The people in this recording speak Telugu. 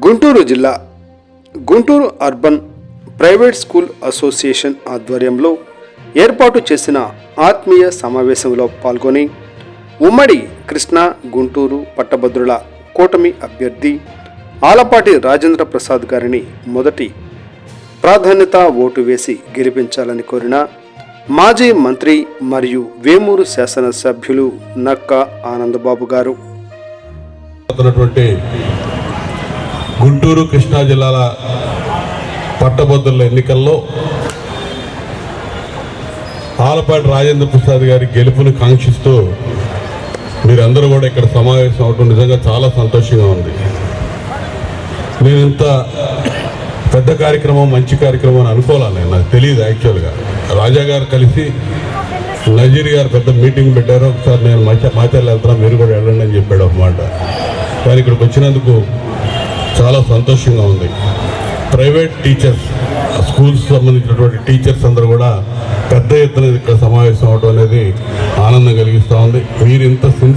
గుంటూరు జిల్లా Guntur urban private school association ఆధ్వర్యంలో ఏర్పాటు చేసిన ఆత్మీయ సమావేశంలో పాల్గొని ఉమ్మడి కృష్ణా గుంటూరు పట్టభద్రుల కూటమి అభ్యర్థి ఆలపాటి రాజేంద్ర ప్రసాద్ గారిని మొదటి ప్రాధాన్యత ఓటు వేసి గెలిపించాలని కోరిన మాజీ మంత్రి మరియు వేమూరు శాసనసభ్యులు నక్కా ఆనందబాబు గారు గుంటూరు కృష్ణా జిల్లాల పట్టభద్రుల ఎన్నికల్లో ఆలపాటి రాజేంద్ర ప్రసాద్ గారి గెలుపును కాంక్షిస్తూ మీరందరూ కూడా ఇక్కడ సమావేశం అవడం నిజంగా చాలా సంతోషంగా ఉంది. నేను ఇంత పెద్ద కార్యక్రమం మంచి కార్యక్రమం అని అనుకోవాలి, నాకు తెలియదు. యాక్చువల్గా రాజా గారు కలిసి నజీర్ గారు పెద్ద మీటింగ్ పెట్టారు. ఒకసారి నేను మాచర్లు వెళ్తున్నా, మీరు కూడా వెళ్ళండి అని చెప్పాడు అన్నమాట. కానీ ఇక్కడికి వచ్చినందుకు చాలా సంతోషంగా ఉంది. ప్రైవేట్ టీచర్స్, స్కూల్స్ సంబంధించినటువంటి టీచర్స్ అందరూ కూడా పెద్ద ఎత్తున ఇక్కడ సమావేశం అవడం అనేది ఆనందం కలిగిస్తూ ఉంది. మీరు ఇంత